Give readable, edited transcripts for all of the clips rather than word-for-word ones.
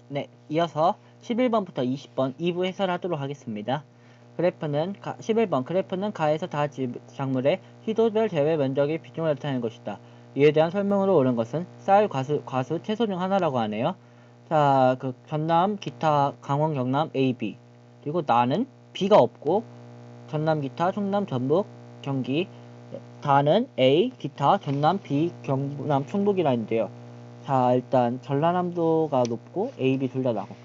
네, 이어서 11번부터 20번 2부 해설하도록 하겠습니다. 11번 그래프는 가에서 다 작물의 희도별 제외 면적의 비중을 나타내는 것이다. 이에 대한 설명으로 옳은 것은 쌀, 과수, 채소 중 하나라고 하네요. 자, 그 전남, 기타, 강원, 경남, A, B. 그리고 나는 B가 없고 전남, 기타, 충남, 전북, 경기. 다는 A, 기타, 전남, B, 경남, 충북이라 했는데요. 자, 일단 전라남도가 높고 A, B 둘 다 나고.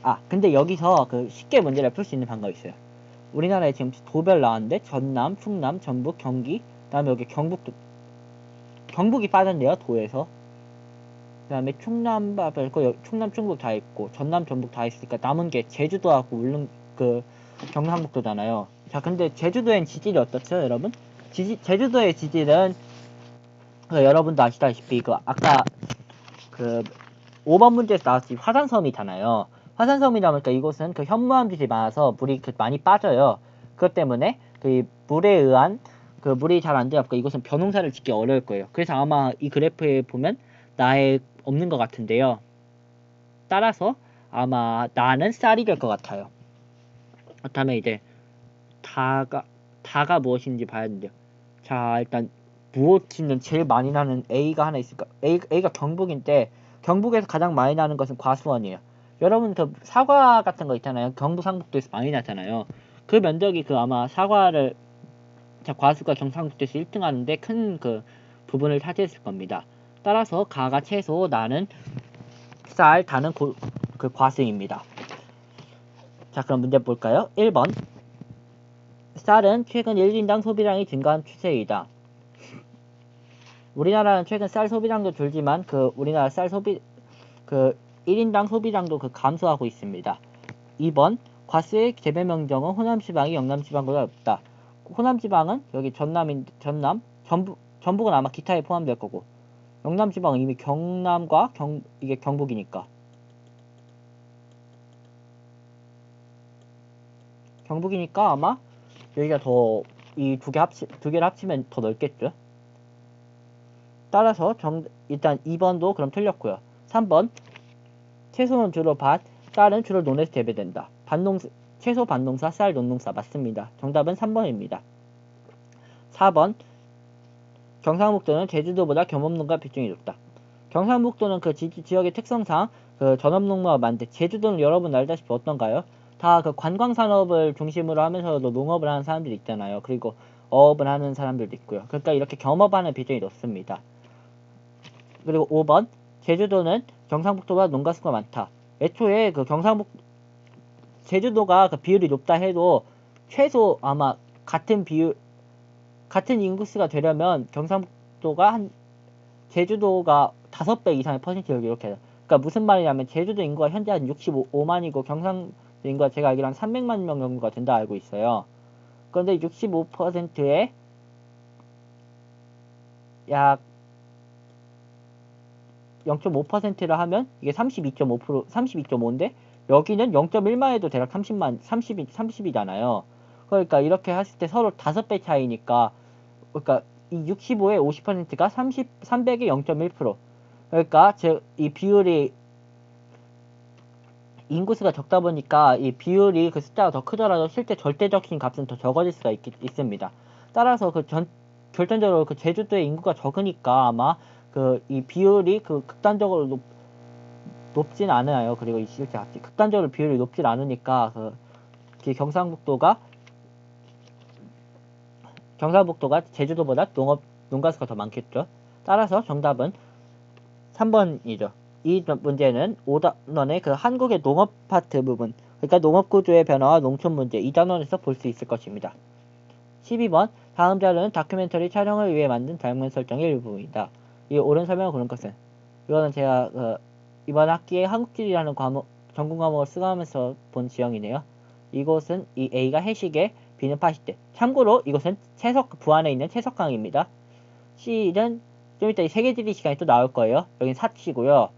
아, 근데 여기서 그 쉽게 문제를 풀 수 있는 방법이 있어요. 우리나라에 지금 도별 나왔는데 전남, 충남, 전북, 경기, 그다음에 여기 경북이 빠졌네요. 도에서. 그다음에 충남, 충남, 충북 다 있고 전남, 전북 다 있으니까 남은 게 제주도하고 경상북도잖아요. 자, 근데 제주도엔 지질이 어떻죠, 여러분? 제주도의 지질은 여러분도 아시다시피 아까 그 5번 문제에서 나왔듯이 화산섬이잖아요. 화산섬이다 보니까 이곳은 현무암질이 많아서 물이 많이 빠져요. 그것 때문에 물에 의한 물이 잘 안 들어가고 이곳은 벼농사를 짓기 어려울 거예요. 그래서 아마 이 그래프에 보면 나에 없는 것 같은데요. 따라서 아마 나는 쌀이 될 것 같아요. 그렇다면 이제 다가 무엇인지 봐야 되는데요. 자, 일단 무엇이는 제일 많이 나는 A가 하나 있을까? A가 경북인데 경북에서 가장 많이 나는 것은 과수원이에요. 여러분 사과 같은 거 있잖아요. 경북 상북도에서 많이 나잖아요. 그 면적이 아마 과수가 경상북도에서 1등 하는데 큰 부분을 차지했을 겁니다. 따라서 가가 채소, 나는 쌀, 다는 과수입니다. 자, 그럼 문제 볼까요? 1번. 쌀은 최근 1인당 소비량이 증가한 추세이다. 우리나라는 최근 쌀 소비량도 줄지만 우리나라 쌀 소비 1인당 소비량도 감소하고 있습니다. 2번. 과수의 재배 면적은 호남지방이 영남지방보다 높다. 호남지방은 여기 전북은 아마 기타에 포함될 거고 영남지방은 이미 경남과 이게 경북이니까 아마 여기가 이 두 개를 합치면 더 넓겠죠. 따라서 일단 2번도 그럼 틀렸고요. 3번. 채소는 주로 밭, 쌀은 주로 논에서 재배된다. 채소 밭농사, 쌀 논농사 맞습니다. 정답은 3번입니다. 4번. 경상북도는 제주도보다 겸업농가 비중이 높다. 경상북도는 지역의 특성상 전업농가가 많은데 제주도는 여러분 알다시피 어떤가요? 다 관광산업을 중심으로 하면서도 농업을 하는 사람들이 있잖아요. 그리고 어업을 하는 사람들도 있고요. 그러니까 이렇게 겸업하는 비중이 높습니다. 그리고 5번. 제주도는 경상북도보다 농가 수가 많다. 애초에 제주도가 비율이 높다 해도 최소 아마 같은 인구수가 되려면 제주도가 5배 이상의 퍼센트를 기록해요. 그러니까 무슨 말이냐면 제주도 인구가 현재 한 65만이고 경상도 인구가 제가 알기로 한 300만 명 정도가 된다 알고 있어요. 그런데 65%에 약 0.5%를 하면 이게 32.5인데 여기는 0.1만 해도 대략 30이잖아요. 그러니까 이렇게 했을 때 서로 5배 차이니까 그러니까 이 65의 50%가 300의 0.1%. 그러니까 이 비율이 인구수가 적다 보니까 이 비율이 숫자가 더 크더라도 실제 절대적인 값은 더 적어질 수가 있습니다. 따라서 결정적으로 제주도의 인구가 적으니까 아마 이 비율이 극단적으로 높진 않아요. 그리고 이 실제 극단적으로 비율이 높진 않으니까 경상북도가 제주도보다 농가수가 더 많겠죠. 따라서 정답은 3번이죠. 이 문제는 5단원의 한국의 농업 파트 부분, 그러니까 농업구조의 변화와 농촌 문제 2단원에서 볼 수 있을 것입니다. 12번. 다음 자료는 다큐멘터리 촬영을 위해 만든 장면 설정의 일부분이다. 이 옳은 설명을 고른 것은 이거는 제가 이번 학기에 한국지리라는 전공 과목을 수강하면서 본 지형이네요. 이곳은 이 A가 해시계, B는 파시대. 참고로 이곳은 부안에 있는 채석강입니다. C는 좀 이따 이 세계지리 시간이 또 나올 거예요. 여긴 사치고요.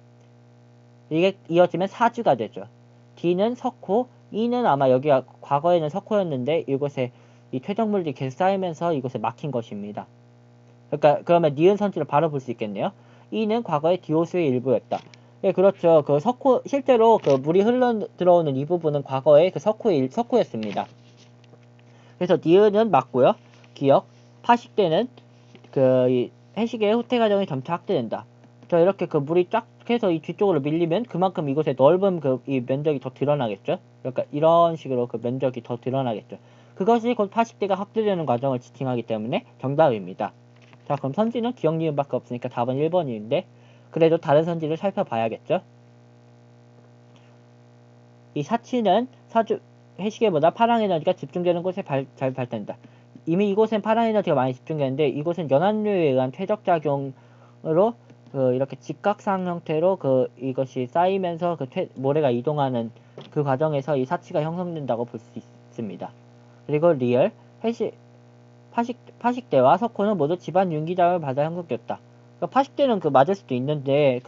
이게 이어지면 사주가 되죠. D는 석호, E는 아마 여기가 과거에는 석호였는데 이곳에 이 퇴적물들이 계속 쌓이면서 이곳에 막힌 것입니다. 그러니까 그러면 니은 선지를 바로 볼 수 있겠네요. E는 과거의 디오스의 일부였다. 예, 그렇죠. 그 석호, 실제로 그 물이 흘러 들어오는 이 부분은 과거에 그 석호였습니다. 그래서 니은은 맞고요. 기억. 파식되는 이 해식의 후퇴 과정이 점차 확대된다. 자, 이렇게 그 물이 쫙 해서 이 뒤쪽으로 밀리면 그만큼 이곳에 넓은 이 면적이 더 드러나겠죠. 그러니까 이런 식으로 그 면적이 더 드러나겠죠. 그것이 곧 파식대가 확대되는 과정을 지칭하기 때문에 정답입니다. 자, 그럼 선지는 기억 니은밖에 없으니까 답은 1번인데 그래도 다른 선지를 살펴봐야겠죠. 이 사치는 해시계보다 파란 에너지가 집중되는 곳에 잘 발달된다. 이미 이곳엔 파란 에너지가 많이 집중되는데 이곳은 연안류에 의한 퇴적작용으로 이렇게 직각상 형태로 이것이 쌓이면서 모래가 이동하는 그 과정에서 이 사치가 형성된다고 볼 수 있습니다. 그리고 리얼, 파식대와 석호는 모두 집안 윤기작용을 받아 형성되었다. 그러니까 파식대는 맞을 수도 있는데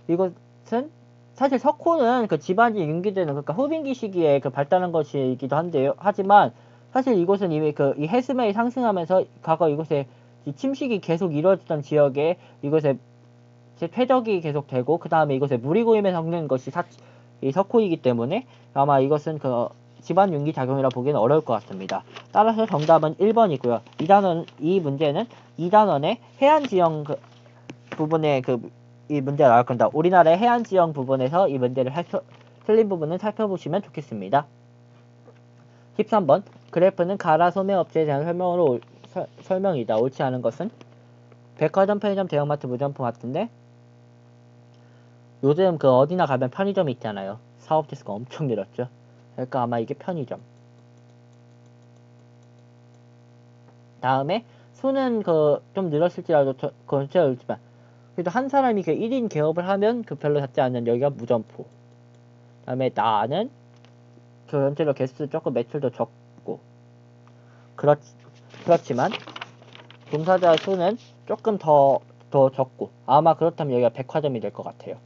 이것은 사실 석호는 집안이 윤기되는 그러니까 후빈기 시기에 발달한 것이기도 한데요. 하지만 사실 이곳은 이미 이 해수면이 상승하면서 과거 이곳에 이 침식이 계속 이루어지던 지역에 이곳에 퇴적이 계속되고 그 다음에 이곳에 물이 고이면서 섞는 것이 이 석호이기 때문에 아마 이것은 집안 윤기 작용이라 보기는 어려울 것 같습니다. 따라서 정답은 1번이고요. 이 문제는 2단원의 해안 지형 부분에 이 문제가 나올 겁니다. 우리나라의 해안 지형 부분에서 이 문제를 틀린 부분은 살펴보시면 좋겠습니다. 13번 그래프는 가라 소매업체에 대한 설명이다. 옳지 않은 것은 백화점, 편의점, 대형마트, 무점포 같은데 요즘 어디나 가면 편의점이 있잖아요. 사업지수가 엄청 늘었죠. 그러니까 아마 이게 편의점. 다음에 수는 좀 늘었을지라도 그건 제가 알지만 그래도 한 사람이 1인 개업을 하면 별로 작지 않는 여기가 무점포. 다음에 나는 전체로 개수 조금 매출도 적고 그렇지만 종사자 수는 조금 더 적고 아마 그렇다면 여기가 백화점이 될 것 같아요.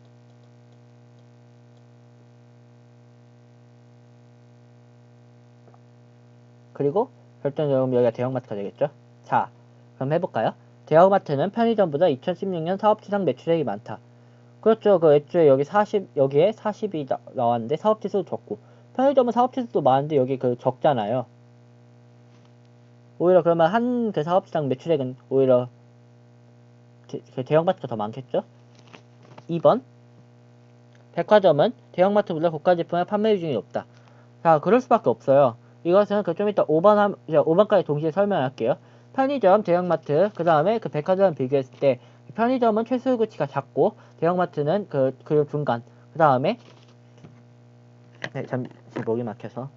그리고 결정적으로 여기가 대형마트가 되겠죠. 자, 그럼 해볼까요? 대형마트는 편의점보다 2016년 사업지상 매출액이 많다. 그렇죠. 애초에 여기에 40이 나왔는데 사업지수도 적고 편의점은 사업지수도 많은데 여기 적잖아요. 오히려 그러면 한 사업지상 매출액은 오히려 대형마트가 더 많겠죠? 2번 백화점은 대형마트보다 고가 제품의 판매 비중이 높다. 자, 그럴 수밖에 없어요. 이것은 좀 이따 5번까지 동시에 설명할게요. 편의점, 대형마트, 그 다음에 백화점 비교했을 때 편의점은 최소유구치가 작고 대형마트는 그 중간, 그 다음에 잠시 목이 막혀서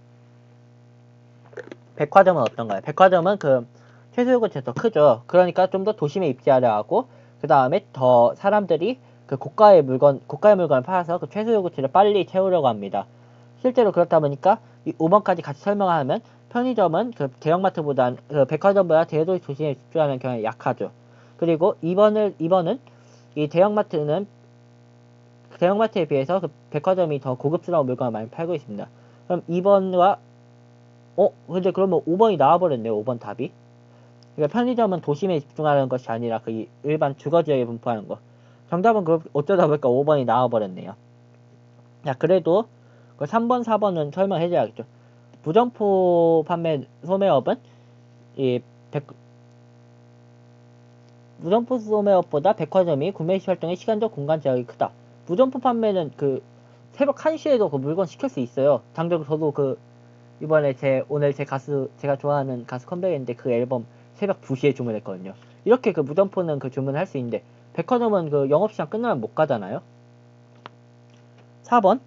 백화점은 어떤가요? 백화점은 최소유구치가 더 크죠. 그러니까 좀 더 도심에 입지하려 하고 그 다음에 더 사람들이 고가의 물건을 팔아서 최소유구치를 빨리 채우려고 합니다. 실제로 그렇다 보니까 이 5번까지 같이 설명하면 편의점은 대형마트보다 백화점보다 대도시 도시에 집중하는 경향이 약하죠. 그리고 2번은 이 대형마트에 비해서 백화점이 더 고급스러운 물건을 많이 팔고 있습니다. 그럼 2번과 근데 그러면 5번이 나와버렸네요. 5번 답이. 그러니까 편의점은 도심에 집중하는 것이 아니라 일반 주거지역에 분포하는 것. 정답은 어쩌다 보니까 5번이 나와버렸네요. 자, 그래도 3번, 4번은 설명해줘야겠죠. 무점포 판매 소매업은 무점포 소매업보다 백화점이 구매 활동의 시간적 공간 제약이 크다. 무점포 판매는 새벽 1시에도 물건 시킬 수 있어요. 당장 저도 이번에 제가 좋아하는 가수 컴백인데 앨범 새벽 2시에 주문했거든요. 이렇게 무점포는 주문을 할 수 있는데 백화점은 영업시간 끝나면 못 가잖아요. 4번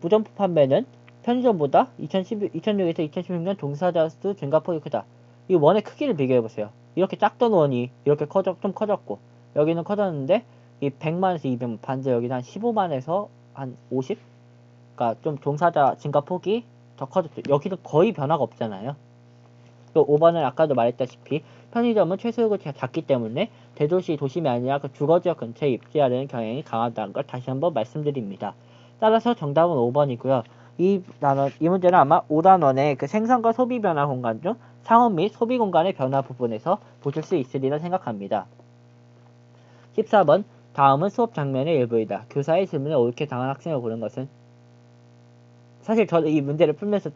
무점포 판매는 편의점보다 2006에서 2016년 종사자 수 증가폭이 크다. 이 원의 크기를 비교해보세요. 이렇게 작던 원이 이렇게 좀 커졌고 여기는 커졌는데 이 100만에서 200만 반대 여기는 한 15만에서 한 50? 그러니까 좀 종사자 증가폭이 더 커졌죠. 여기도 거의 변화가 없잖아요. 또 5번은 아까도 말했다시피 편의점은 최소유구치가 작기 때문에 대도시 도심이 아니라 주거지역 근처에 입지하려는 경향이 강하다는 걸 다시 한번 말씀드립니다. 따라서 정답은 5번이고요. 이 문제는 아마 5단원의 생산과 소비 변화 공간 중 상업 및 소비 공간의 변화 부분에서 보실 수 있으리라 생각합니다. 14번 다음은 수업 장면의 일부이다. 교사의 질문에 옳게 당한 학생을 고른 것은? 사실 저는 이 문제를 풀면서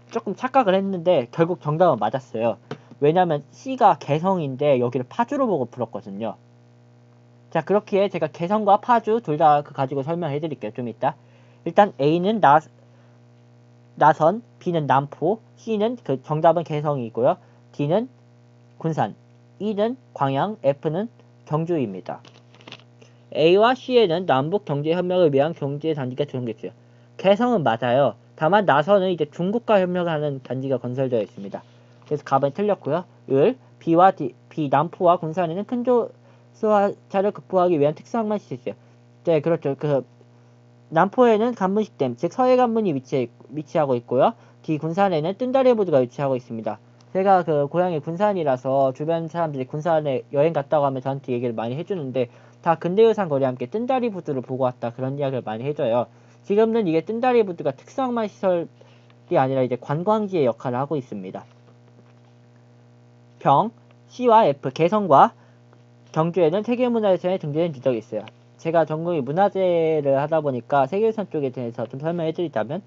조금 착각을 했는데 결국 정답은 맞았어요. 왜냐면 C가 개성인데 여기를 파주로 보고 풀었거든요. 자, 그렇기에 제가 개성과 파주 둘 다 가지고 설명해 드릴게요. 좀 이따. 일단 A는 나선, B는 남포, C는 정답은 개성이고요. D는 군산, E는 광양, F는 경주입니다. A와 C에는 남북 경제 협력을 위한 경제 단지가 조성됐어요. 개성은 맞아요. 다만 나선은 이제 중국과 협력하는 단지가 건설되어 있습니다. 그래서 답은 틀렸고요. B 남포와 군산에는 큰 수하차를 극복하기 위한 특수항만 시스템. 네, 그렇죠. 남포에는 간문식댐, 즉 서해간문이 위치하고 있고요. D 군산에는 뜬다리 부두가 위치하고 있습니다. 제가 고향이 군산이라서 주변 사람들이 군산에 여행 갔다고 하면 저한테 얘기를 많이 해주는데 다 근대유산 거리와 함께 뜬다리 부두를 보고 왔다 그런 이야기를 많이 해줘요. 지금은 이게 뜬다리 부두가 특수항만 시설이 아니라 이제 관광지의 역할을 하고 있습니다. 병, C와 F, 개성과 경주에는 세계문화유산에 등재된 유적이 있어요. 제가 전공이 문화재를 하다 보니까 세계유산 쪽에 대해서 좀 설명해 드리자면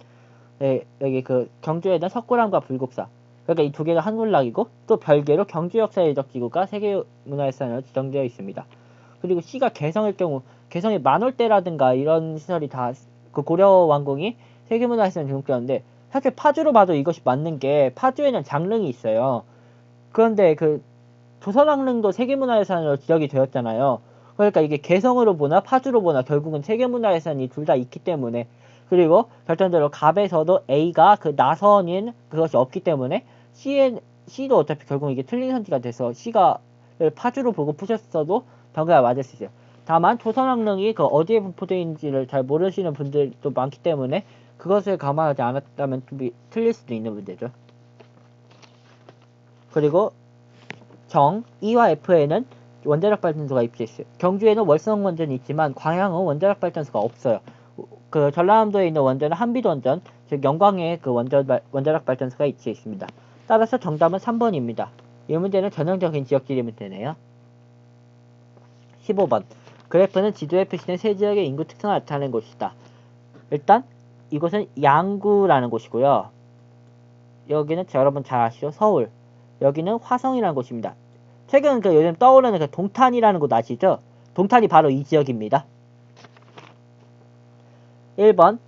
여기 경주에는 석굴암과 불국사, 그러니까 이 두 개가 한군락이고 또 별개로 경주역사예적지구가 세계문화유산으로 지정되어 있습니다. 그리고 C가 개성일 경우 개성의 만월대라든가 이런 시설이 다 고려 왕궁이 세계문화유산에 등록되었는데 사실 파주로 봐도 이것이 맞는 게 파주에는 장릉이 있어요. 그런데 조선왕릉도 세계문화유산으로 지정이 되었잖아요. 그러니까 이게 개성으로 보나 파주로 보나 결국은 세계문화유산이 둘 다 있기 때문에, 그리고 결정적으로 갑에서도 A가 나선인 그것이 없기 때문에 C도 어차피 결국 이게 틀린 선지가 돼서 C가 파주로 보고 푸셨어도 정답이 맞을 수 있어요. 다만 조선왕릉이 어디에 분포되어 있는지를 잘 모르시는 분들도 많기 때문에 그것을 감안하지 않았다면 좀 틀릴 수도 있는 문제죠. 그리고 E와 F에는 원자력 발전소가 입지했어요. 경주에는 월성 원전이 있지만 광양은 원자력 발전소가 없어요. 전라남도에 있는 원전은 한빛원전, 즉 영광에 원자력 발전소가 위치해 있습니다. 따라서 정답은 3번입니다. 이 문제는 전형적인 지역지리 문제네요. 15번. 그래프는 지도에 표시된 세 지역의 인구 특성을 나타내는 곳이다. 일단 이곳은 양구라는 곳이고요. 여기는 여러분 잘 아시죠? 서울. 여기는 화성이라는 곳입니다. 최근 요즘 떠오르는 동탄이라는 곳 아시죠? 동탄이 바로 이 지역입니다. 1번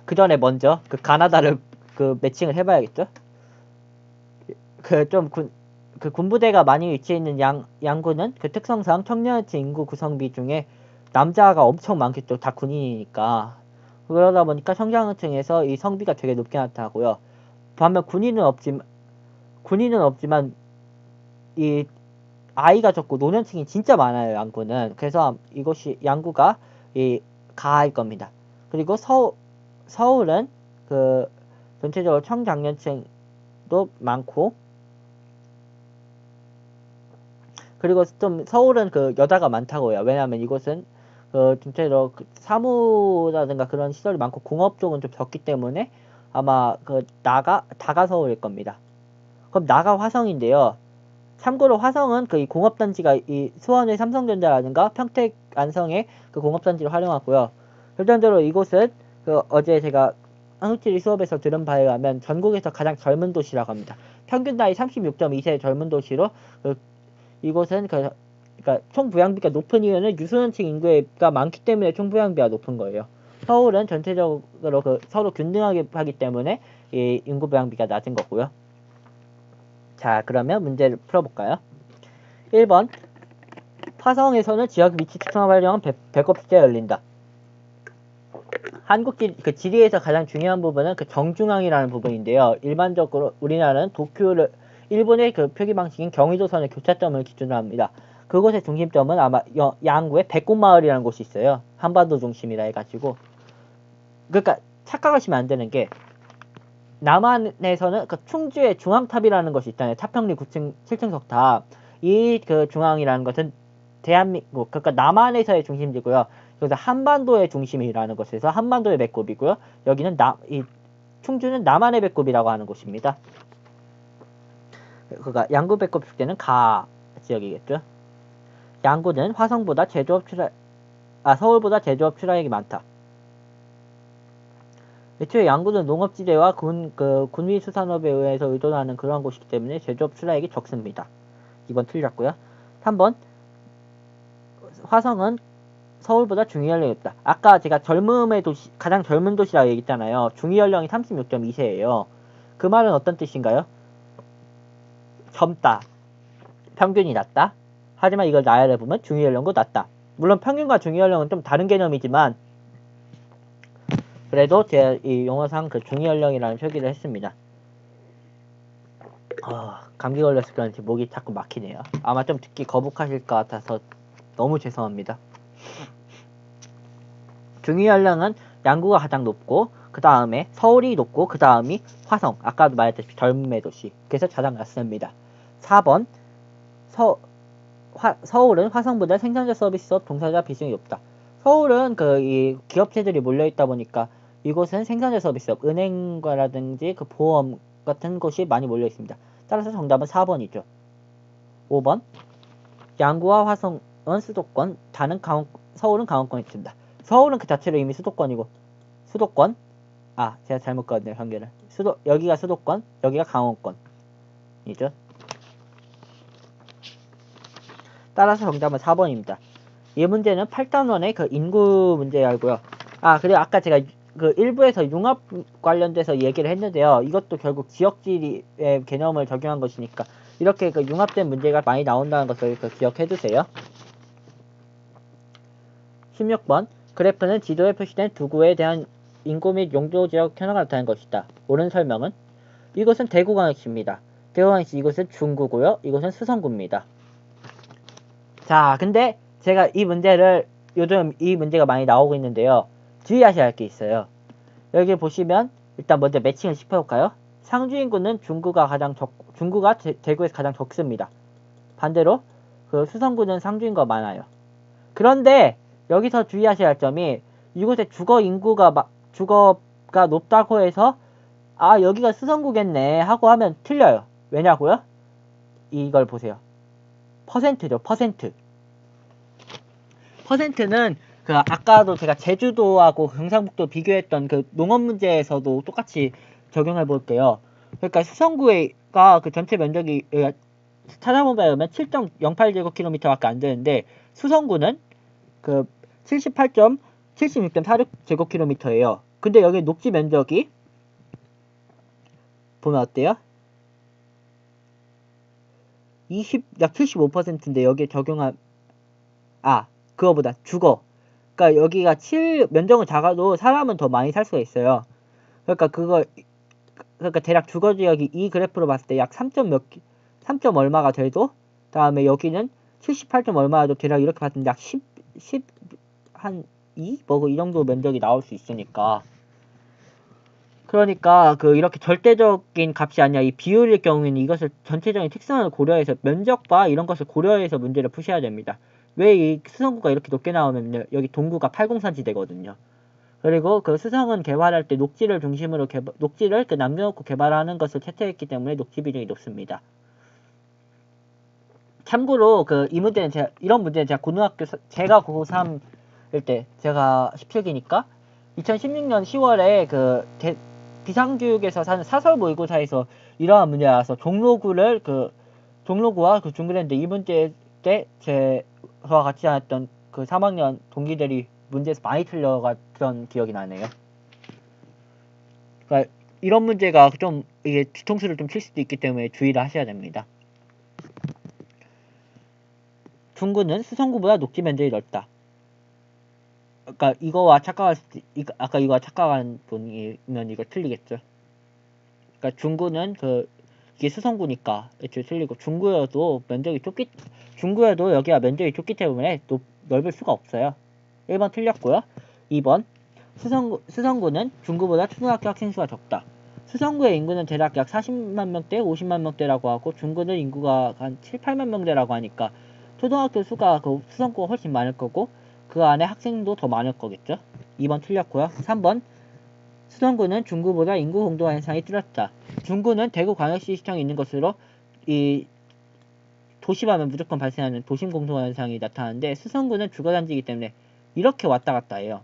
그 전에 먼저 가나다를 매칭을 해봐야겠죠? 군부대가 많이 위치해 있는 양구는 특성상 청년층 인구 구성비 중에 남자가 엄청 많겠죠. 다 군인이니까. 그러다 보니까 청장층에서 이 성비가 되게 높게 나타나고요. 반면 군인은 없지만 이 아이가 적고 노년층이 진짜 많아요. 양구는. 그래서 이것이 양구가 이 가일 겁니다. 그리고 서울은 전체적으로 청장년층도 많고, 그리고 좀 서울은 여자가 많다고요. 왜냐하면 이곳은 전체적으로 사무라든가 그런 시설이 많고 공업 쪽은 좀 적기 때문에 아마 다가 서울일 겁니다. 그럼 나가 화성인데요. 참고로 화성은 이 공업단지가 이 수원의 삼성전자라든가 평택 안성의 공업단지를 활용하고요. 결정적으로 이곳은 어제 제가 한국지리 수업에서 들은 바에 의하면 전국에서 가장 젊은 도시라고 합니다. 평균 나이 36.2세의 젊은 도시로 이곳은 그러니까 총부양비가 높은 이유는 유소년층 인구가 많기 때문에 총부양비가 높은 거예요. 서울은 전체적으로 서로 균등하게 하기 때문에 이 인구 부양비가 낮은 거고요. 자, 그러면 문제를 풀어볼까요? 1번. 화성에서는 지역 위치 특성을 활용한 배꼽 축제가 열린다. 한국 지리에서 가장 중요한 부분은 정중앙이라는 부분인데요. 일반적으로 우리나라는 일본의 표기 방식인 경의도선의 교차점을 기준으로 합니다. 그곳의 중심점은 아마 양구의 백곡마을이라는 곳이 있어요. 한반도 중심이라 해가지고. 그러니까 착각하시면 안 되는 게, 남한에서는 충주의 중앙탑이라는 것이 있잖아요. 타평리 9층, 7층 석탑. 이 중앙이라는 것은 대한민국, 그러니까 남한에서의 중심지고요. 그래서 한반도의 중심이라는 것에서 한반도의 배꼽이고요. 여기는 충주는 남한의 배꼽이라고 하는 곳입니다. 그러니까 양구 배꼽 축제는 가 지역이겠죠. 양구는 화성보다 서울보다 제조업 출하액이 많다. 애초에 양구는 농업지대와 군위수산업에 의해서 의존하는 그러한 곳이기 때문에 제조업 출하액이 적습니다. 2번 틀렸고요. 3번 화성은 서울보다 중위연령이 높다. 아까 제가 젊음의 도시, 가장 젊은 도시라고 얘기했잖아요. 중위연령이 36.2세예요. 그 말은 어떤 뜻인가요? 젊다. 평균이 낮다. 하지만 이걸 나열해 보면 중위연령도 낮다. 물론 평균과 중위연령은 좀 다른 개념이지만 그래도 제가 이 용어상 그 중위연령이라는 표기를 했습니다. 감기 걸려서 그런지 목이 자꾸 막히네요. 아마 좀 듣기 거북하실 것 같아서 너무 죄송합니다. 중위연령은 양구가 가장 높고 그 다음에 서울이 높고 그 다음이 화성, 아까도 말했듯이 젊음의 도시, 그래서 가장 낮습니다. 4번 서울은 화성보다 생산자 서비스업 종사자 비중이 높다. 서울은 이 기업체들이 몰려있다 보니까 이곳은 생산자 서비스업, 은행과라든지 그 보험 같은 곳이 많이 몰려있습니다. 따라서 정답은 4번이죠. 5번 양구와 화성은 수도권, 서울은 강원권에 있습니다. 서울은 그 자체로 이미 수도권이고 수도권 제가 잘못 가네요. 관계를 여기가 수도권, 여기가 강원권이죠. 따라서 정답은 4번입니다. 이 문제는 8단원의 그 인구 문제이고요. 그리고 아까 제가 그 일부에서 융합 관련돼서 얘기를 했는데요. 이것도 결국 지역지리의 개념을 적용한 것이니까 이렇게 그 융합된 문제가 많이 나온다는 것을 기억해두세요. 16번 그래프는 지도에 표시된 두 구에 대한 인구 및 용도지역 현황을 나타낸 것이다. 옳은 설명은? 이곳은 대구광역시입니다. 대구광역시 이곳은 중구고요. 이곳은 수성구입니다. 자, 근데 제가 요즘 이 문제가 많이 나오고 있는데요. 주의하셔야 할 게 있어요. 여기 보시면 일단 먼저 매칭을 짚어볼까요? 상주인구는 중구가 대구에서 가장 적습니다. 반대로 그 수성구는 상주인구가 많아요. 그런데 여기서 주의하셔야 할 점이 이곳에 주거가 높다고 해서 여기가 수성구겠네 하고 하면 틀려요. 왜냐고요? 이걸 보세요. 퍼센트죠. 퍼센트는 아까도 제가 제주도하고 경상북도 비교했던 그 농업 문제에서도 똑같이 적용해 볼게요. 그러니까 수성구가 그 전체 면적이 찾아보면 7.08제곱km밖에 안 되는데 수성구는 그 76.46제곱km예요. 근데 여기 녹지 면적이 보면 어때요? 약 75%인데 여기에 적용한 그거보다 그러니까 여기가 면적은 작아도 사람은 더 많이 살 수가 있어요. 그러니까 대략 주거 지역이 이 그래프로 봤을 때 약 3. 얼마가 돼도 다음에 여기는 78. 얼마도 대략 이렇게 봤을 때 약 10한 2? 이 정도 면적이 나올 수 있으니까. 그러니까 이렇게 절대적인 값이 아니라 이 비율일 경우에는 이것을 전체적인 특성을 고려해서 면적과 이런 것을 고려해서 문제를 푸셔야 됩니다. 왜 이 수성구가 이렇게 높게 나오면요. 여기 동구가 팔공산지대거든요. 그리고 그 수성은 개발할 때 녹지를 남겨놓고 개발하는 것을 채택했기 때문에 녹지 비중이 높습니다. 참고로 이런 문제는 제가 제가 고3일 때 제가 17기니까 2016년 10월에 비상교육에서 사는 사설 모의고사에서 이러한 문제가 나와서 종로구와 중구랜드 이 문제 때 저와 같이 다녔던 그 3학년 동기들이 문제에서 많이 틀려갔던 기억이 나네요. 그러니까 이런 문제가 좀 이게 뒤통수를 좀 칠 수도 있기 때문에 주의를 하셔야 됩니다. 중구는 수성구보다 녹지 면적이 넓다. 그러니까 아까 이거와 착각한 분이면 이거 틀리겠죠. 그러니까 중구는 이게 수성구니까 애초에 틀리고 중구여도 여기가 면적이 좁기 때문에 넓을 수가 없어요. 1번 틀렸고요. 2번 수성구는 중구보다 초등학교 학생 수가 적다. 수성구의 인구는 대략 약 40만 명대, 50만 명대라고 하고 중구는 인구가 한 7, 8만 명대라고 하니까 초등학교 수가 수성구가 훨씬 많을 거고 그 안에 학생도 더 많을 거겠죠. 2번 틀렸고요. 3번 수성구는 중구보다 인구 공동화 현상이 뚜렷다. 중구는 대구광역시 시청이 있는 것으로 이 도심하면 무조건 발생하는 도심 공동 현상이 나타나는데 수성구는 주거단지이기 때문에 이렇게 왔다 갔다 해요.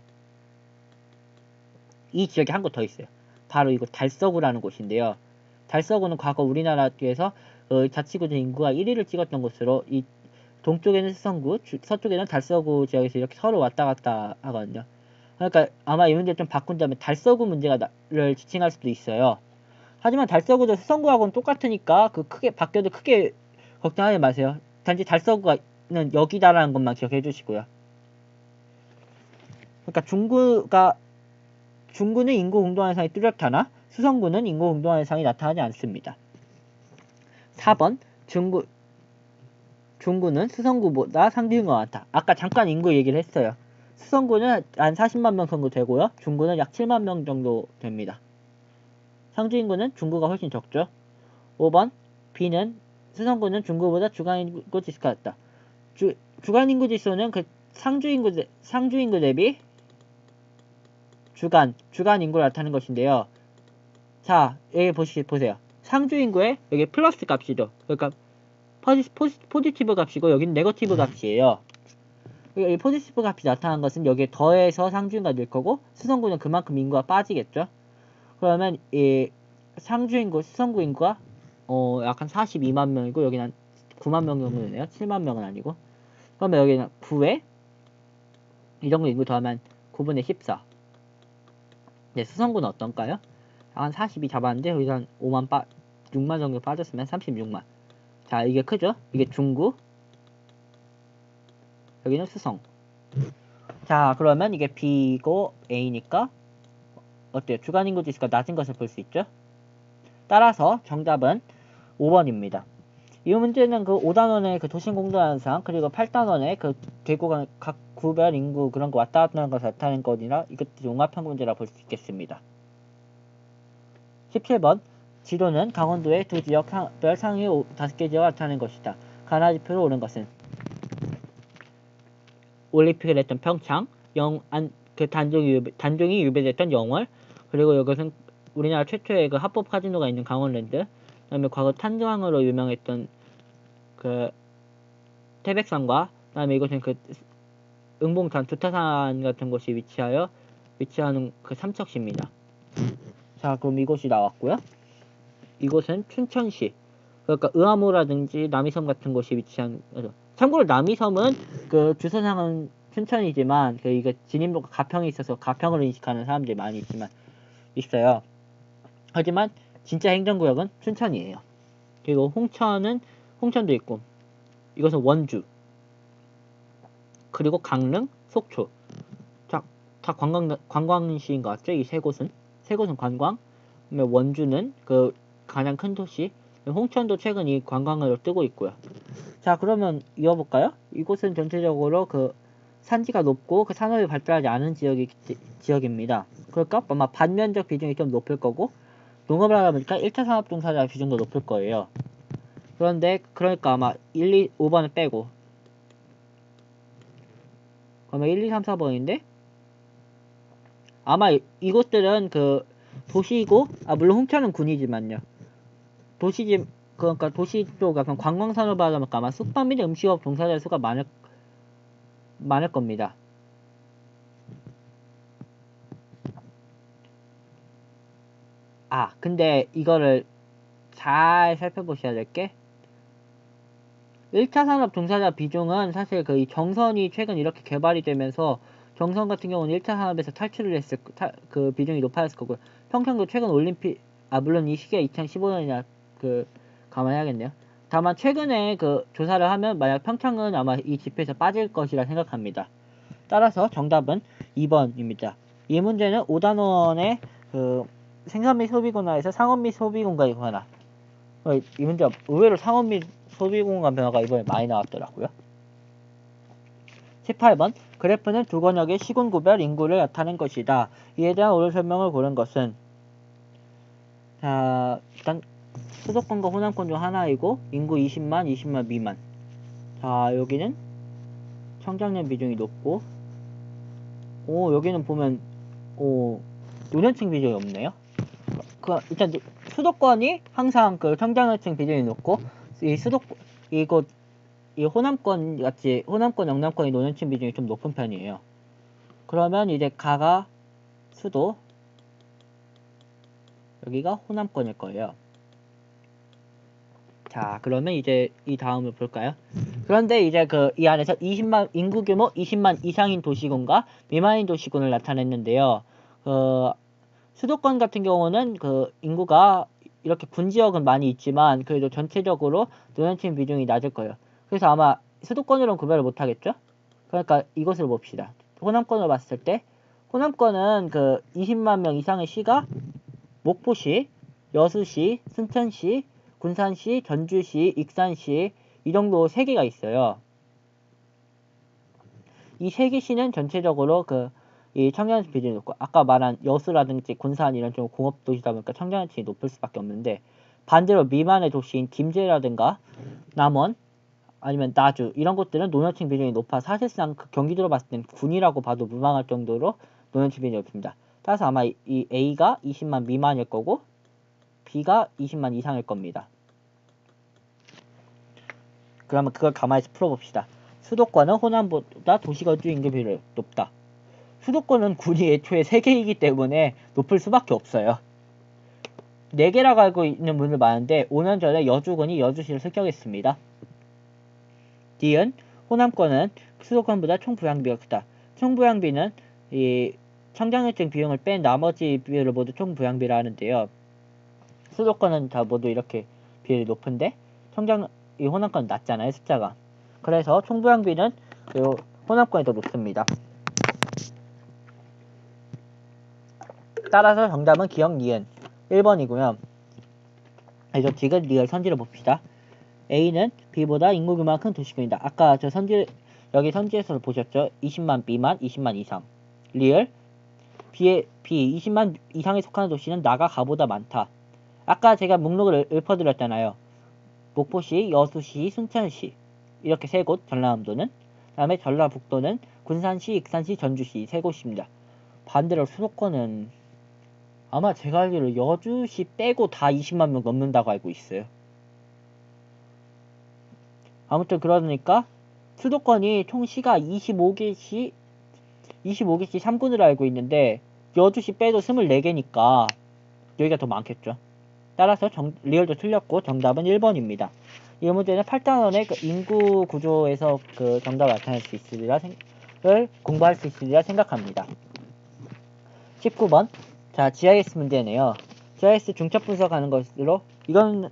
이 지역에 한 곳 더 있어요. 바로 이곳 달서구라는 곳인데요. 달서구는 과거 우리나라에서 자치구의 인구가 1위를 찍었던 곳으로 이 동쪽에는 수성구, 서쪽에는 달서구 지역에서 이렇게 서로 왔다 갔다 하거든요. 그러니까 아마 이 문제를 좀 바꾼다면 달서구 문제를 지칭할 수도 있어요. 하지만 달서구도 수성구하고는 똑같으니까 그 크게 바뀌어도 크게 걱정하지 마세요. 단지 달서구는 여기다라는 것만 기억해 주시고요. 그러니까 중구는 인구 공동 현상이 뚜렷하나 수성구는 인구 공동 현상이 나타나지 않습니다. 4번 중구는 수성구보다 상주 인구가 많다. 아까 잠깐 인구 얘기를 했어요. 수성구는 한 40만 명 정도 되고요. 중구는 약 7만 명 정도 됩니다. 상주 인구는 중구가 훨씬 적죠. 5번 B는 수성구는 중구보다 주간 인구 지수가 낮다. 주간 인구 지수는 그 상주 인구 대비 주간 인구를 나타내는 것인데요. 자, 여기 보세요. 상주 인구에 여기 플러스 값이죠. 그러니까 포지티브 값이고 여기는 네거티브 값이에요. 이 포지티브 값이 나타난 것은 여기에 더해서 상주 인구가 늘 거고 수성구는 그만큼 인구가 빠지겠죠. 그러면 이 상주 인구, 수성구 인구가 약 한 42만 명이고 여기는 한 9만 명 정도 되네요. 7만 명은 아니고. 그러면 여기는 9에 이 정도 인구 더하면 9분의 14. 네, 수성구는 어떤가요? 한 42 잡았는데 여기서 한 6만 정도 빠졌으면 36만. 자, 이게 크죠? 이게 중구. 여기는 수성. 자, 그러면 이게 B고 A니까 어때요? 주간 인구 지수가 낮은 것을 볼 수 있죠? 따라서 정답은 5번입니다. 이 문제는 그 5단원의 그 도심 공동 현상 그리고 8단원의 그 대구간 각 구별 인구 그런 거 왔다 갔다 하는 것을 나타낸 것이라 이것도 종합평균 문제라 볼 수 있겠습니다. 17번 지도는 강원도의 두 지역별 상위 5개 지역을 나타낸 것이다. 가나지표로 오른 것은 올림픽을 했던 평창, 단종이 유배됐던 영월, 그리고 이것은 우리나라 최초의 그 합법 카지노가 있는 강원랜드, 그다음에 과거 탄광으로 유명했던 그 태백산과 그다음에 이것은 그 응봉산, 두타산 같은 곳이 위치하는 그 삼척시입니다. 자, 그럼 이곳이 나왔고요. 이곳은 춘천시, 그러니까 의암호라든지 남이섬 같은 곳이 위치한 거죠. 참고로 남이섬은 그 주소상은 춘천이지만 그 이거 진입로가 가평이 있어서 가평으로 인식하는 사람들이 많이 있어요. 하지만 진짜 행정구역은 춘천이에요. 그리고 홍천도 있고 이것은 원주, 그리고 강릉, 속초. 자, 다 관광시인 것 같죠? 이 세 곳은 관광. 원주는 그 가장 큰 도시. 홍천도 최근 이 관광으로 뜨고 있고요. 자, 그러면 이어볼까요? 이곳은 전체적으로 그 산지가 높고 그 산업이 발달하지 않은 지역입니다. 그러니까 아마 반면적 비중이 좀 높을 거고 농업을 하다 보니까 1차 산업 종사자 비중도 높을 거예요. 그러니까 아마 1, 2, 5번을 빼고 그러면 1, 2, 3, 4번인데 아마 이곳들은 그 도시이고 물론 홍천은 군이지만요. 그러니까 도시 쪽 약간 관광산업을 하다 보니까 아마 숙박 및 음식업 종사자 수가 많을 겁니다. 근데 이거를 잘 살펴보셔야 될 게 1차 산업 종사자 비중은 사실 그 정선이 최근 이렇게 개발이 되면서 정선 같은 경우는 1차 산업에서 탈출을 했을 그 비중이 높아졌을 거고요. 평창도 최근 물론 이 시기가 2015년이라 감안해야겠네요. 다만 최근에 그 조사를 하면 만약 평창은 아마 이 지표에서 빠질 것이라 생각합니다. 따라서 정답은 2번입니다. 이 문제는 5단원의 그 생산 및 소비 공간에서 상업 및 소비 공간의 변화. 이 문제 의외로 상업 및 소비 공간 변화가 이번에 많이 나왔더라고요. 18번 그래프는 두 권역의 시군구별 인구를 나타낸 것이다. 이에 대한 오류 설명을 고른 것은 자, 일단 수도권과 호남권 중 하나이고 인구 20만 미만. 자, 여기는 청장년 비중이 높고 여기는 보면 노년층 비중이 없네요. 일단 수도권이 항상 그 청장년층 비중이 높고 이곳 이 호남권 같이 호남권, 영남권이 노년층 비중이 좀 높은 편이에요. 그러면 이제 가가 수도, 여기가 호남권일 거예요. 자, 그러면 이제 이 다음을 볼까요? 그런데 이제 이 안에서 인구 규모 20만 이상인 도시군과 미만인 도시군을 나타냈는데요. 수도권 같은 경우는 인구가 이렇게 군 지역은 많이 있지만 그래도 전체적으로 노년층 비중이 낮을 거예요. 그래서 아마 수도권으로는 구별을 못 하겠죠? 그러니까 이것을 봅시다. 호남권으로 봤을 때 호남권은 20만 명 이상의 시가 목포시, 여수시, 순천시, 군산시, 전주시, 익산시 이 정도 3개가 있어요. 이 3개 시는 전체적으로 이 청년층 비중이 높고, 아까 말한 여수라든지 군산 이런 좀 공업도시다 보니까 청년층이 높을 수밖에 없는데, 반대로 미만의 도시인 김제라든가 남원 아니면 나주 이런 곳들은 노년층 비중이 높아 사실상 경기도로 봤을 땐 군이라고 봐도 무방할 정도로 노년층 비중이 높습니다. 따라서 아마 이 A가 20만 미만일 거고 B가 20만 이상일 겁니다. 그러면 그걸 가만히 풀어봅시다. 수도권은 호남보다 도시거주 인구 비율이 높다. 수도권은 군이 애초에 3개이기 때문에 높을 수밖에 없어요. 4개라고 알고 있는 분들 많은데 5년 전에 여주군이 여주시를 습격했습니다. D은 호남권은 수도권보다 총부양비가 크다. 총부양비는 이 청장년층 비용을 뺀 나머지 비율을 모두 총부양비라 하는데요. 수도권은 다 모두 이렇게 비율이 높은데 이 호남권은 낮잖아요, 숫자가. 그래서 총부양비는 호남권이 더 높습니다. 따라서 정답은 기억 니은 1번이고요. 그래서 지금 리얼 선지를 봅시다. A는 B보다 인구 규모가 큰 도시군이다. 아까 여기 선지에서 보셨죠? 20만 미만, 20만 이상. 리얼 B 20만 이상에 속하는 도시는 나가 가보다 많다. 아까 제가 목록을 읊어드렸잖아요. 목포시, 여수시, 순천시 이렇게 3곳, 전라남도는. 그 다음에 전라북도는 군산시, 익산시, 전주시 3곳입니다. 반대로 수도권은 아마 제가 알기로 여주시 빼고 다 20만 명 넘는다고 알고 있어요. 아무튼 그러니까 수도권이 총 시가 25개시 3군으로 알고 있는데 여주시 빼도 24개니까 여기가 더 많겠죠. 따라서 리얼도 틀렸고 정답은 1번입니다. 이 문제는 8단원의 인구 구조에서 정답을 나타낼 수 있으리라 공부할 수 있으리라 생각합니다. 19번. 자, GIS 문제네요. GIS 중첩 분석하는 것으로 이거는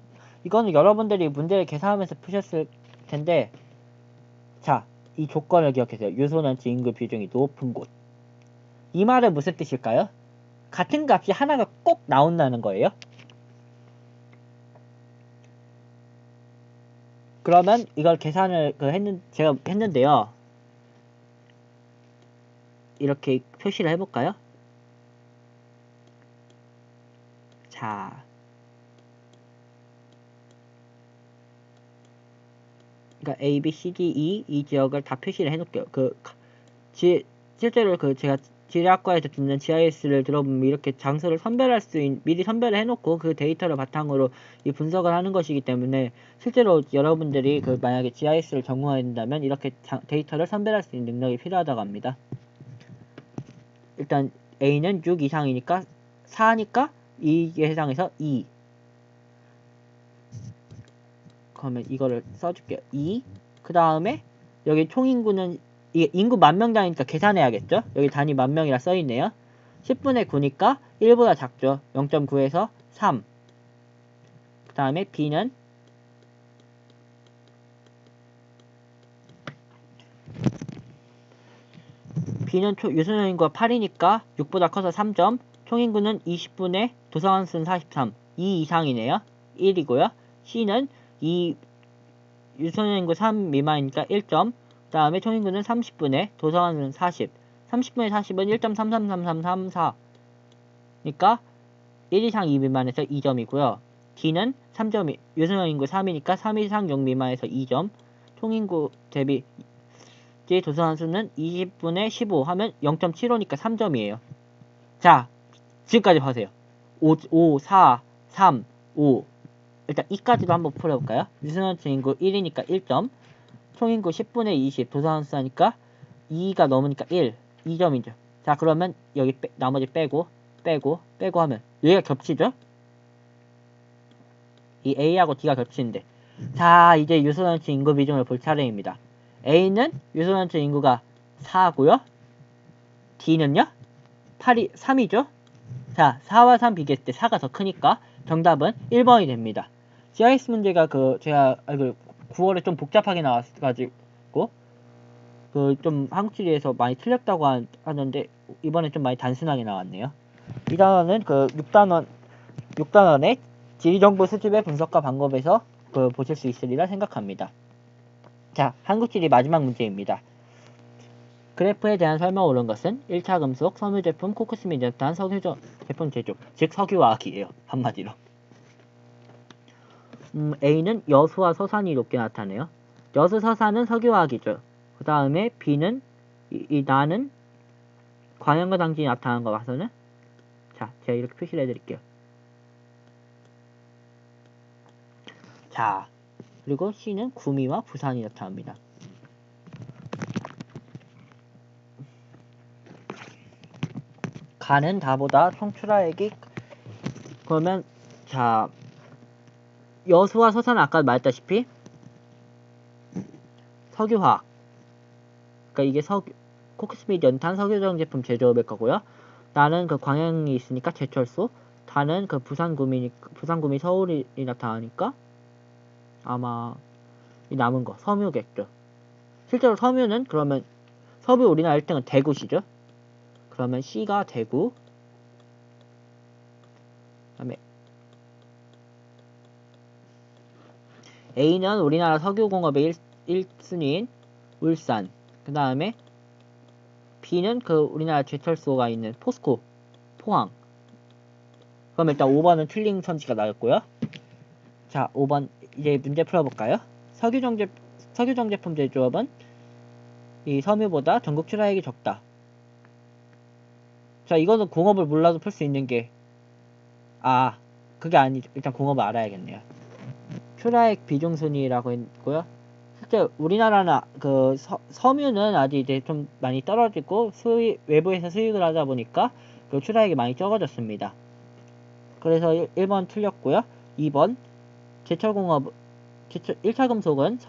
여러분들이 문제를 계산하면서 푸셨을 텐데, 자, 이 조건을 기억해주세요. 유소년층 인구 비중이 높은 곳. 이 말은 무슨 뜻일까요? 같은 값이 하나가 꼭 나온다는 거예요. 그러면 이걸 계산을 제가 했는데요. 이렇게 표시를 해볼까요? 자, 그러니까 A, B, C, D, E 이 지역을 다 표시를 해놓을게요. 실제로 제가 지리학과에서 듣는 GIS를 들어보면 이렇게 장소를 미리 선별을 해놓고 그 데이터를 바탕으로 이 분석을 하는 것이기 때문에 실제로 여러분들이 만약에 GIS를 전공해야 된다면 이렇게 데이터를 선별할 수 있는 능력이 필요하다고 합니다. 일단 A는 6 이상이니까 4니까 이에 해당해서 2. 그러면 이거를 써줄게요. 2. 그 다음에 여기 총인구는 이게 인구 만명당이니까 계산해야겠죠? 여기 단위 만명이라 써있네요. 10분의 9니까 1보다 작죠. 0.9에서 3. 그 다음에 B는 유소년 인구가 8이니까 6보다 커서 3점. 총인구는 20분의 도서관 수는 43. 2 이상이네요. 1이고요. C는 유소년 인구 3 미만이니까 1점. 그 다음에 총인구는 30분의 도서관수는 40. 30분의 40은 1.333334. 그러니까 1 이상 2 미만에서 2점이고요. D는 3점이 유소년 인구 3이니까 3 이상 6 미만에서 2점. 총인구 대비 도서관 수는 20분의 15 하면 0.75니까 3점이에요. 자, 지금까지 봐세요. 5, 4, 3, 5. 일단 이까지도 한번 풀어볼까요? 유소년층 인구 1이니까 1점. 총인구 10분의 20 도서관 수하니까 2가 넘으니까 1, 2점이죠. 자, 그러면 여기 나머지 빼고 하면 여기가 겹치죠? 이 A하고 D가 겹치는데, 자, 이제 유소연체 인구 비중을 볼 차례입니다. A는 유소연체 인구가 4고요. D는요? 3이죠? 자, 4와 3 비교했을 때 4가 더 크니까 정답은 1번이 됩니다. GIS 문제가 제가 9월에 좀 복잡하게 나왔가지고 좀 한국지리에서 많이 틀렸다고 하는데 이번에 좀 많이 단순하게 나왔네요. 이 단어는 6단원의 지리정보 수집의 분석과 방법에서 보실 수 있으리라 생각합니다. 자, 한국지리 마지막 문제입니다. 그래프에 대한 설명을 옳은 것은 1차 금속, 섬유 제품, 코크스 및 연탄, 석유 제품 제조, 즉 석유화학이에요. 한마디로. A는 여수와 서산이 높게 나타내요. 여수, 서산은 석유화학이죠. 그 다음에 B는 나는 광양과 당진이 나타나는 거 봐서는, 자, 제가 이렇게 표시를 해드릴게요. 자, 그리고 C는 구미와 부산이 나타납니다. 가는 다보다 총출하액이, 그러면 자, 여수와 서산은 아까 말했다시피 석유화학, 그러니까 이게 코크스 및 연탄 석유정 제품 제조업일 거고요. 나는 광양이 있으니까 제철소, 다는 부산구미 서울이 나타나니까 아마 이 남은 거 섬유겠죠. 실제로 섬유는 그러면 서부 우리나라 1등은 대구시죠. 그러면 C가 대구, 그다음에 A는 우리나라 석유공업의 1순위인 울산, 그 다음에 B는 우리나라 제철소가 있는 포스코, 포항. 그럼 일단 5번은 틀린 선지가 나왔고요. 자, 5번 이제 문제 풀어볼까요? 석유정 제품 제조업은 이 섬유보다 전국 출하액이 적다. 자, 이거는 공업을 몰라도 풀 수 있는 게, 그게 아니죠. 일단 공업을 알아야겠네요. 출하액 비중 순위라고 했고요. 실제 우리나라는 섬유는 아직 이제 좀 많이 떨어지고 외부에서 수입을 하다 보니까 출하액이 많이 적어졌습니다. 그래서 1번 틀렸고요. 2번 제철공업 1차 금속은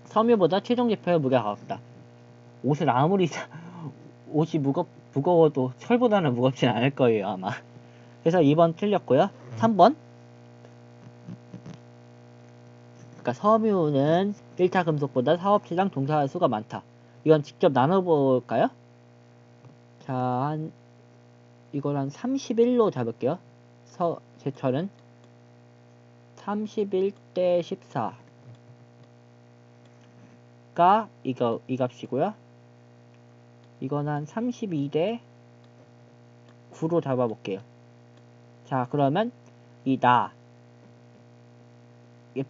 섬유보다 최종 제표의 무게가 가깝다. 옷을 아무리 옷이 무거워도 철보다는 무겁진 않을 거예요, 아마. 그래서 2번 틀렸고요. 3번, 그러니까 섬유는 1차 금속보다 사업시장 종사할 수가 많다. 이건 직접 나눠볼까요? 자, 이걸 한 31로 잡을게요. 제철은 31대 14가 이 값이고요. 이건 한 32대 9로 잡아볼게요. 자, 그러면 이게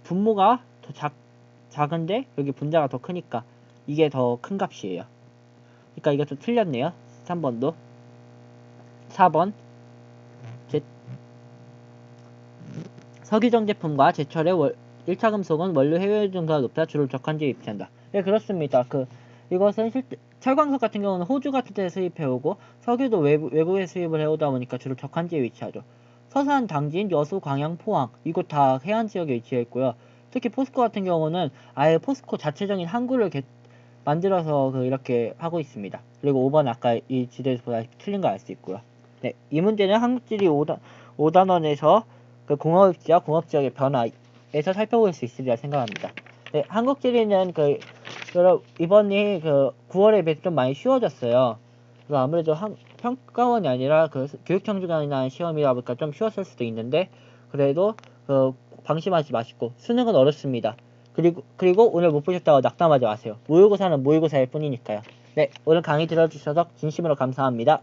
분모가 더 작은데 여기 분자가 더 크니까 이게 더 큰 값이에요. 그러니까 이것도 틀렸네요. 3번도. 4번 석유정 제품과 제철의 1차 금속은 원료 해외 증가가 높다. 주로 적한지에 입체한다. 네, 그렇습니다. 이것은 철광석 같은 경우는 호주 같은 데 수입해오고 석유도 외국에 수입을 해오다 보니까 주로 적한지에 위치하죠. 서산, 당진, 여수, 광양, 포항 이곳 다 해안 지역에 위치해 있고요. 특히 포스코 같은 경우는 아예 포스코 자체적인 항구를 만들어서 이렇게 하고 있습니다. 그리고 5번 아까 이 지도에서 보다 틀린 거 알 수 있고요. 네, 이 문제는 한국지리 5단원에서 공업지와 공업지역의 변화에서 살펴볼 수 있으리라 생각합니다. 네, 한국지리는 이번이 9월에 비해서 좀 많이 쉬워졌어요. 아무래도 평가원이 아니라 교육청주간이나 시험이다 보니까 좀 쉬웠을 수도 있는데 그래도 방심하지 마시고 수능은 어렵습니다. 그리고 오늘 못 보셨다고 낙담하지 마세요. 모의고사는 모의고사일 뿐이니까요. 네, 오늘 강의 들어주셔서 진심으로 감사합니다.